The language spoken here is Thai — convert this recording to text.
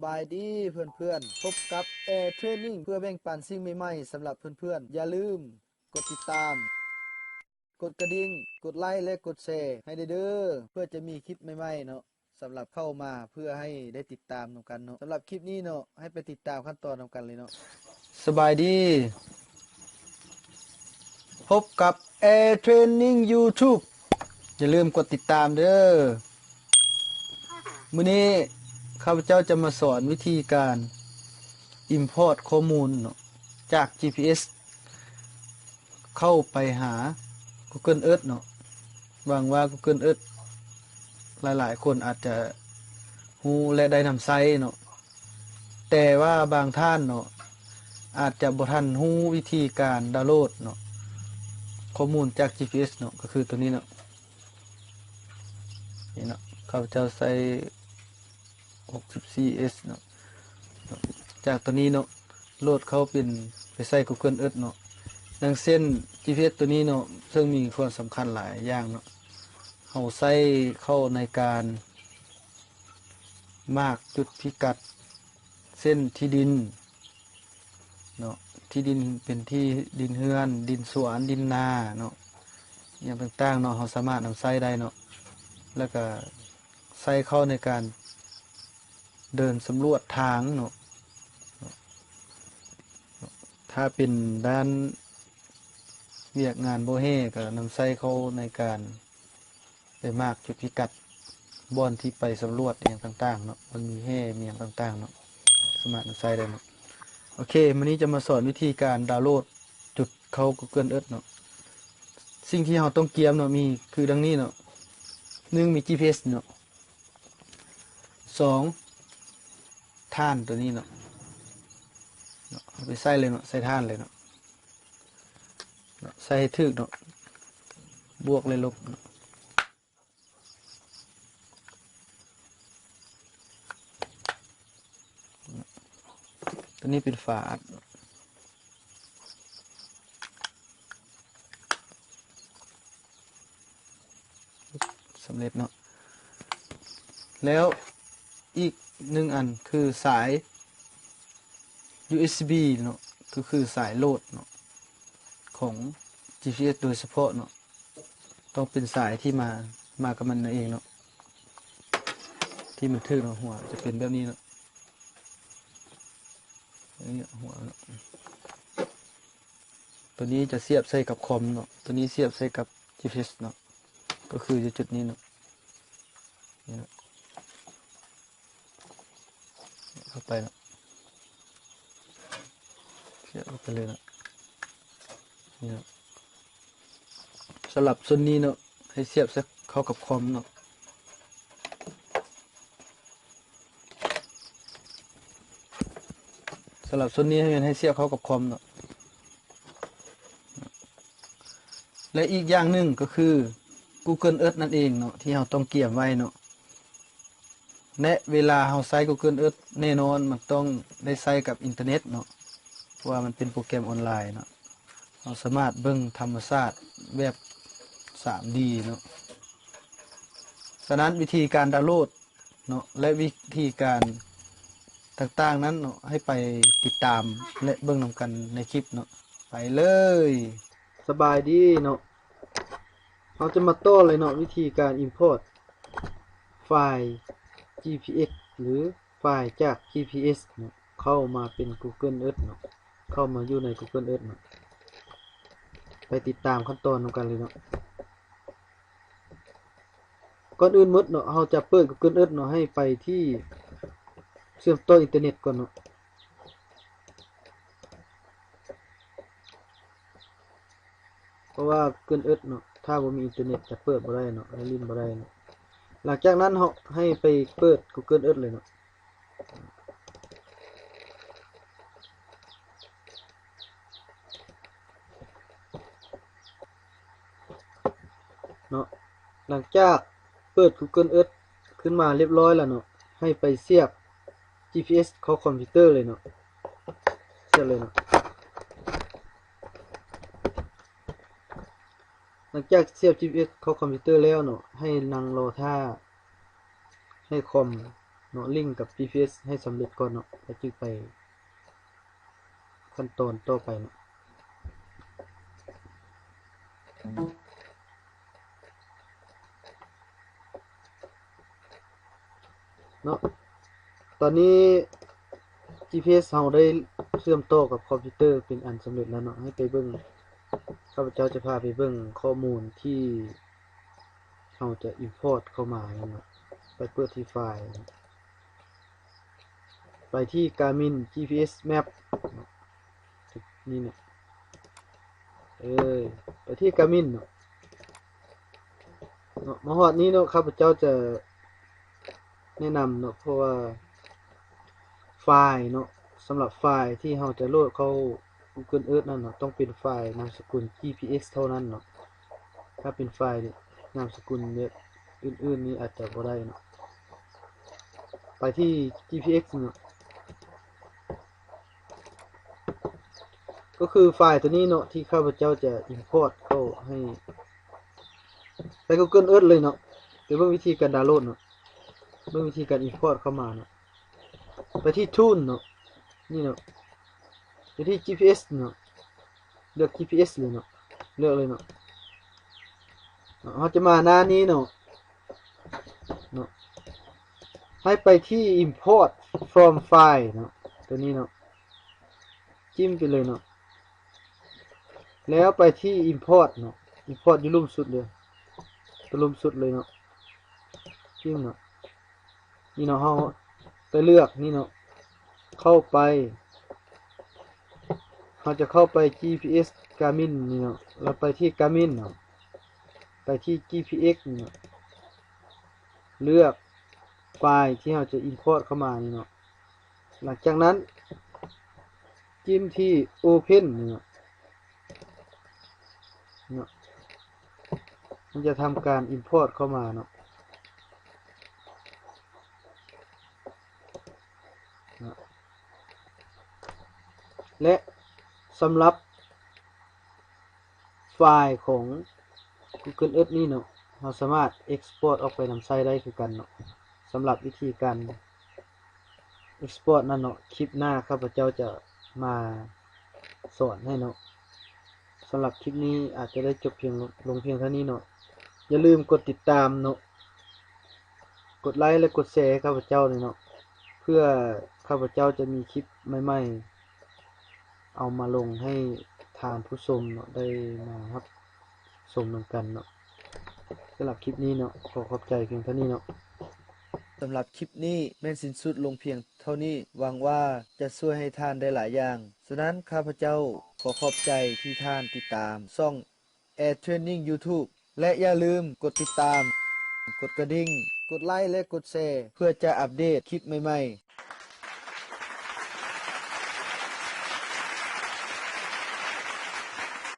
บายดีเพื่อนๆพบกับ Air Training เพื่อแบ่งปันสิ่งใหม่ๆสำหรับเพื่อนๆอย่าลืมกดติดตามกดกระดิ่งกดไลค์และกดแชร์ให้เด้อเพื่อจะมีคลิปใหม่ๆเนาะสำหรับเข้ามาเพื่อให้ได้ติดตามนำกันเนาะสำหรับคลิปนี้เนาะให้ไปติดตามขั้นตอนนำกันเลยเนาะสบายดีพบกับ Air Training YouTube อย่าลืมกดติดตามเด้อมื้อนี้ข้าพเจ้าจะมาสอนวิธีการ Import ข้อมูลเนาะจาก GPS เข้าไปหา Google Earth เนาะหวังว่า Google Earth หลายๆคนอาจจะฮู้และได้นำใช้เนาะแต่ว่าบางท่านเนาะอาจจะบ่ทันฮู้วิธีการดาวน์โหลดเนาะข้อมูลจาก GPS เนาะก็คือตัวนี้เนาะนี่เนาะข้าพเจ้าใช้ 64S เนาะจากตัวนี้เนาะโหลดเข้าเป็นไปใส่ Google Earth เนาะดังเช่น GPS ตัวนี้เนาะซึ่งมีความสำคัญหลายอย่างเนาะเฮาใช้เข้าในการมากจุดพิกัดเส้นที่ดินเนาะที่ดินเป็นที่ดินเฮือนดินสวนดินนาเนาะอย่างต่างๆเนาะเฮาสามารถนำใช้ได้เนาะแล้วก็ใช้เข้าในการเดินสำรวจทางเนาะถ้าเป็นด้านเวียกงานบ่แฮ่ก็นำใช้เข้าในการไปมากจุดพิกัดบ่อนที่ไปสำรวจอย่างต่างๆเนาะมันมีแฮ่มีอย่างต่างๆเนาะสามารถนำใช้ได้เนาะโอเควันนี้จะมาสอนวิธีการดาวน์โหลดจุดเข้า Google Earth เนาะสิ่งที่เราต้องเตรียมเนาะมีคือดังนี้เนาะ1มี GPS เนาะ2ท่านตัวนี้เนาะเอาไปใส่เลยเนาะใส่ท่านเลยเนาะใส่ให้ถึกเนาะบวกเลยลบตัวนี้เป็นฝาอัดสำเร็จเนาะแล้วอีก1อันคือสาย USB เนาะก็คือสายโหลดเนาะของ GPS โดยเฉพาะเนาะต้องเป็นสายที่มากับมันเองเนาะที่มันทึกเนาะหัวจะเป็นแบบนี้เนาะนี่หัวเนาะตัวนี้จะเสียบใส่กับคอมเนาะตัวนี้เสียบใส่กับ GPS เนาะก็คือจุดนี้เนาะนี่เนาะเข้าไปเนาะเสียบเข้าไปเลยเนาะนี่เนาะสลับส่วนนี้เนาะให้เสียบเข้ากับคอมเนาะสลับส่วนนี้ให้เสียบเข้ากับคอมเนาะและอีกอย่างหนึ่งก็คือ Google Earth นั่นเองเนาะที่เราต้องเก็บไว้เนาะและเวลาเราใช้ Google Earth แน่นอนมันต้องได้ใช้กับอินเทอร์เน็ตเนาะเพราะว่ามันเป็นโปรแกรมออนไลน์เนาะเราสามารถเบิ่งธรรมชาติแบบ 3D เนาะฉะนั้นวิธีการดาวน์โหลดเนาะและวิธีการต่างๆนั้นเนาะให้ไปติดตามและเบิ่งนำกันในคลิปเนาะไปเลยสบายดีเนาะเราจะมาต้อนเลยเนาะวิธีการ Import ไฟล์ GPS หรือไฟล์จาก GPS เนาะเข้ามาเป็น Google Earth เนาะเข้ามาอยู่ใน Google Earth เนาะไปติดตามขั้นตอนนำกันเลยเนาะก่อนอื่นหมดเนาะเราจะเปิด Google Earth เนาะให้ไปที่เชื่อมต่ออินเทอร์เน็ตก่อนเนาะเพราะว่า Google Earth เนาะถ้าบ่มีอินเทอร์เน็ตจะเปิดบ่ได้เนาะลิ้นบ่ได้เนาะหลังจากนั้นเราให้ไปเปิด Google Earth เลยเนาะเนาะหลังจากเปิด Google Earth ขึ้นมาเรียบร้อยแล้วเนาะให้ไปเสียบ GPS เข้าคอมพิวเตอร์เลยเนาะเสียบเลยเนาะหลังจากเสียบ GPS เข้าคอมพิวเตอร์แล้วเนาะให้นั่งรอท่าให้คอม เนาะลิงก์กับ GPS ให้สำเร็จก่อนเนาะแล้วจึงไปขั้นตอนต่อไปเนาะเนาะตอนนี้ GPS เราได้เชื่อมต่อกับคอมพิวเตอร์เป็นอันสำเร็จแล้วเนาะให้ไปเบิ่งข้าพเจ้าจะพาไปเบิ่งข้อมูลที่เราจะ import เข้ามาเนาะไปเปิดที่ไฟล์ไปที่ Garmin GPS Map นี่เนี่ยไปที่ Garmin เนาะมาฮอดนี้เนาะข้าพเจ้าจะแนะนำเนาะเพราะว่าไฟล์เนาะสำหรับไฟล์ที่เราจะโหลดเข้า Google Earth นั่นเนาะต้องเป็นไฟล์นามสกุล GPS เท่านั้นเนาะถ้าเป็นไฟล์นามสกุลเนี่ยอื่นๆนี่อาจจะบ่ได้เนาะไปที่ GPS เนาะก็คือไฟล์ตัวนี้เนาะที่ข้าพเจ้าจะ import เข้าให้ไป Google Earth เลยเนาะเดี๋ยวเบิ่งวิธีการดาวน์โหลดเนาะเบิ่งวิธีการ import เข้ามาเนาะไปที่ Tool เนาะนี่เนาะไปที่ GPS เนาะเลือก GPS เลยเนาะเลือกเลยเนาะเราจะมาหน้านี้เนาะให้ไปที่ import from file เนาะตัวนี้เนาะจิ้มไปเลยเนาะแล้วไปที่ import เนาะ import อยู่ลุ่มสุดเลยตัวลุ่มสุดเลยเนาะจิ้มเนาะนี่เนาะเฮาไปเลือกนี่เนาะเข้าไปเราจะเข้าไป GPS Garmin นี่เนาะเราไปที่ Garmin เนาะไปที่ GPS นี่เนาะเลือกไฟล์ที่เราจะ import เข้ามานี่เนาะหลังจากนั้นจิ้มที่ Open นี่เนาะมันจะทำการ import เข้ามาเนาะและสำหรับไฟล์ของ Google Earth นี่เนาะเราสามารถ export ออกไปนำใช้ได้คือกันเนาะสำหรับวิธีการ export นั่นเนาะคลิปหน้าข้าพเจ้าจะมาสอนให้เนาะสำหรับคลิปนี้อาจจะได้จบเพียงลงเพียงเท่านี้เนาะอย่าลืมกดติดตามเนาะกดไลค์และกดแชร์ให้ข้าพเจ้าเลยเนาะเพื่อข้าพเจ้าจะมีคลิปใหม่ๆเอามาลงให้ทานผู้ชมเนาะได้มาครับชมนำกันเนาะสำหรับคลิปนี้เนาะขอขอบใจเพียงเท่านี้เนาะสำหรับคลิปนี้แม่นสิ้นสุดลงเพียงเท่านี้หวังว่าจะช่วยให้ท่านได้หลายอย่างฉะนั้นข้าพเจ้าขอขอบใจที่ท่านติดตามช่อง Air Training YouTube และอย่าลืมกดติดตามกดกระดิ่งกดไลค์และกดแชร์เพื่อจะอัปเดตคลิปใหม่ๆ